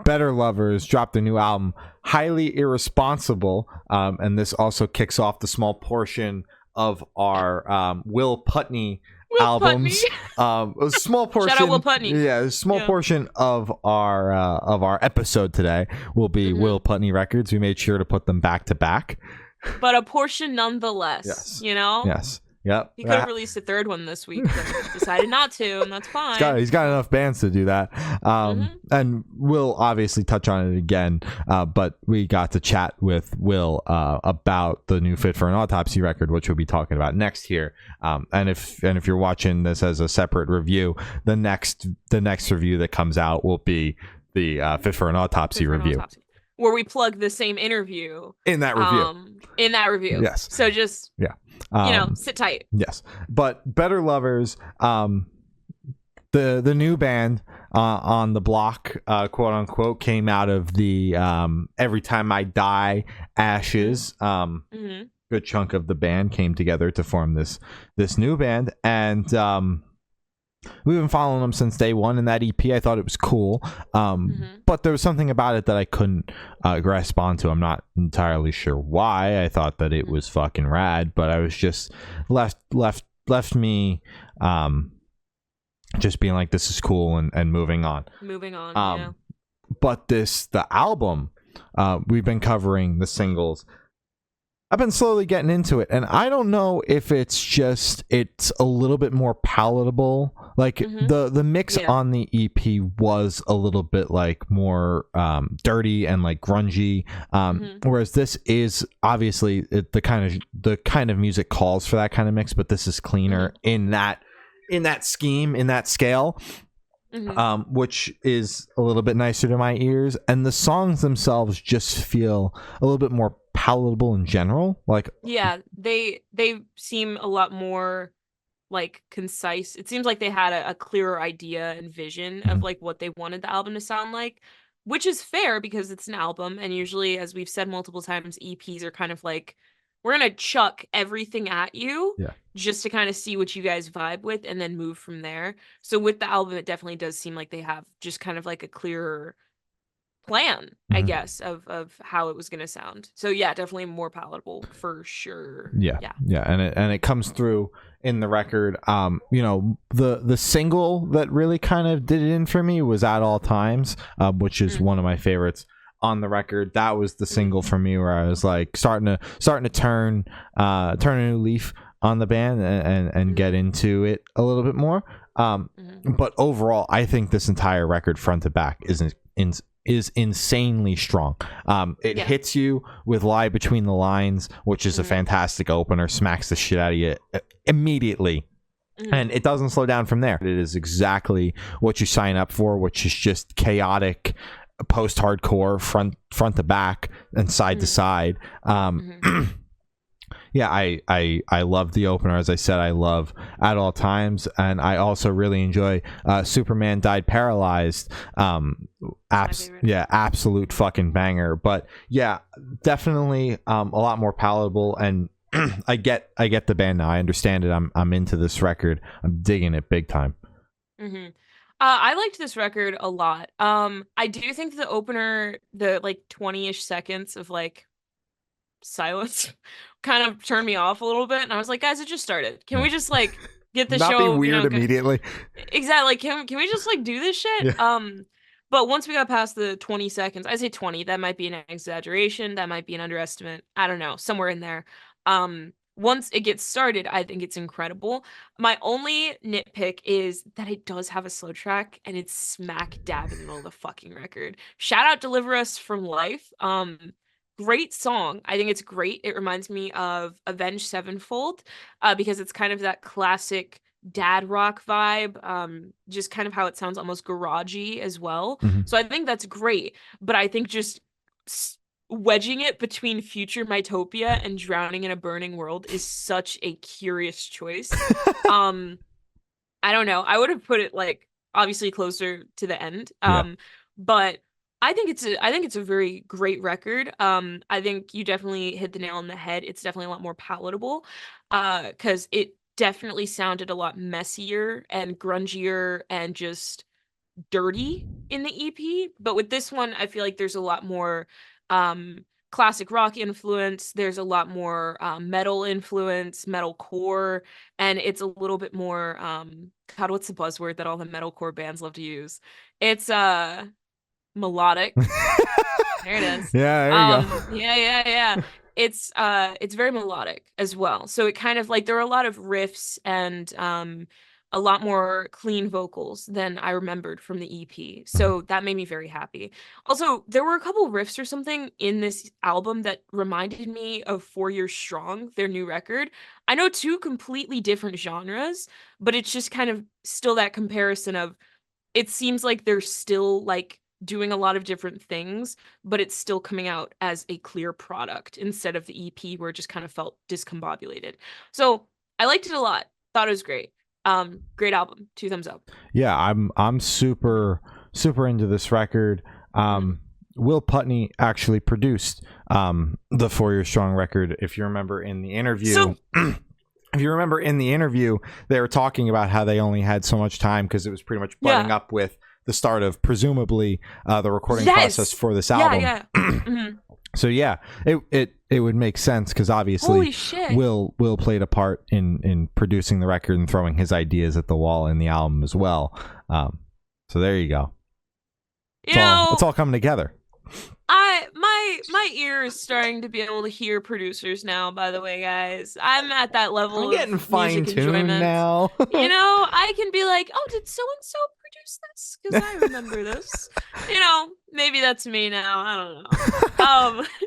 Better Lovers dropped a new album, Highly Irresponsible, and this also kicks off the small portion of our Will Putney Will Putney. albums. A small portion. Shout out Will Putney. Yeah, a small portion of our episode today will be Will Putney records. We made sure to put them back to back, but a portion nonetheless. Yes. You know. Yes. Yep. He could have released a third one this week, but decided not to, and that's fine. He's got enough bands to do that. And we'll obviously touch on it again, but we got to chat with Will about the new Fit for an Autopsy record, which we'll be talking about next here. And if you're watching this as a separate review, the next review that comes out will be the Fit for an Autopsy review. Where we plug the same interview in that review. Yes. So just sit tight. Yes. But Better Lovers, the new band on the block, quote unquote, came out of the Every Time I Die ashes. Good chunk of the band came together to form this new band, and we've been following them since day one. In that EP, I thought it was cool, but there was something about it that I couldn't grasp onto. I'm not entirely sure why. I thought that it was fucking rad, but I was just left me just being like, this is cool, and moving on. Yeah. But the album, we've been covering the singles. I've been slowly getting into it, and I don't know if it's a little bit more palatable. Like the mix on the EP was a little bit like more dirty and like grungy, whereas this is obviously the kind of music calls for that kind of mix, but this is cleaner in that scheme, in that scale. Which is a little bit nicer to my ears, and the songs themselves just feel a little bit more palatable in general. Like, yeah, they seem a lot more like concise. It seems like they had a clearer idea and vision of like what they wanted the album to sound like, which is fair because it's an album, and usually, as we've said multiple times, EPs are kind of like, we're gonna chuck everything at you just to kind of see what you guys vibe with and then move from there. So with the album, it definitely does seem like they have just kind of like a clearer plan, I guess, of how it was gonna sound. So yeah, definitely more palatable for sure. Yeah. And it comes through in the record. The single that really kind of did it in for me was At All Times, which is one of my favorites on the record. That was the single for me where I was like starting to turn a new leaf on the band and get into it a little bit more. But overall, I think this entire record, front to back, is insanely strong. It hits you with Lie Between the Lines, which is a fantastic opener, smacks the shit out of you immediately. And it doesn't slow down from there. It is exactly what you sign up for, which is just chaotic post-hardcore front to back and side to side. Yeah, I love the opener. As I said, I love At All Times, and I also really enjoy Superman Died Paralyzed. Absolute fucking banger. But yeah, definitely a lot more palatable, and I get the band now. I understand it. I'm into this record. I'm digging it big time. I liked this record a lot. I do think the opener, the like 20-ish seconds of like silence kind of turned me off a little bit, and I was like, guys, it just started. Can we just like get the Not show be weird immediately? Exactly. Can we just like do this shit? But once we got past the 20 seconds, I say 20, that might be an exaggeration, that might be an underestimate, I don't know, somewhere in there. Once it gets started, I think it's incredible. My only nitpick is that it does have a slow track, and it's smack dab in the middle of the fucking record. Shout out Deliver Us from Life. Great song. I think it's great. It reminds me of Avenged Sevenfold, because it's kind of that classic dad rock vibe, just kind of how it sounds almost garagey as well. So I think that's great, but I think just wedging it between Future Mytopia and Drowning in a Burning World is such a curious choice. I don't know. I would have put it like obviously closer to the end. But I think it's a very great record. I think you definitely hit the nail on the head. It's definitely a lot more palatable, because it definitely sounded a lot messier and grungier and just dirty in the EP, but with this one I feel like there's a lot more um classic rock influence, there's a lot more metal influence, metalcore, and it's a little bit more God, what's the buzzword that all the metalcore bands love to use? It's melodic. There it is. Yeah, there you go. Yeah. It's very melodic as well. So it kind of like there are a lot of riffs and a lot more clean vocals than I remembered from the EP. So that made me very happy. Also, there were a couple riffs or something in this album that reminded me of 4 Years Strong, their new record. I know two completely different genres, but it's just kind of still that comparison of it seems like they're still like doing a lot of different things, but it's still coming out as a clear product instead of the EP where it just kind of felt discombobulated. So I liked it a lot. Thought it was great. Great album. 2 thumbs up. Yeah, I'm super into this record. Will Putney actually produced the 4 Year Strong record. If you remember in the interview, if you remember in the interview, they were talking about how they only had so much time because it was pretty much butting up with the start of presumably the recording process for this album. So yeah, it would make sense because obviously Will played a part in producing the record and throwing his ideas at the wall in the album as well. So there you go. It's all coming together. My ear is starting to be able to hear producers now, by the way, guys. I'm at that level I'm getting of fine-tuned now. You know, I can be like, oh, did so-and-so produce this? Because I remember this. You know, maybe that's me now. I don't know.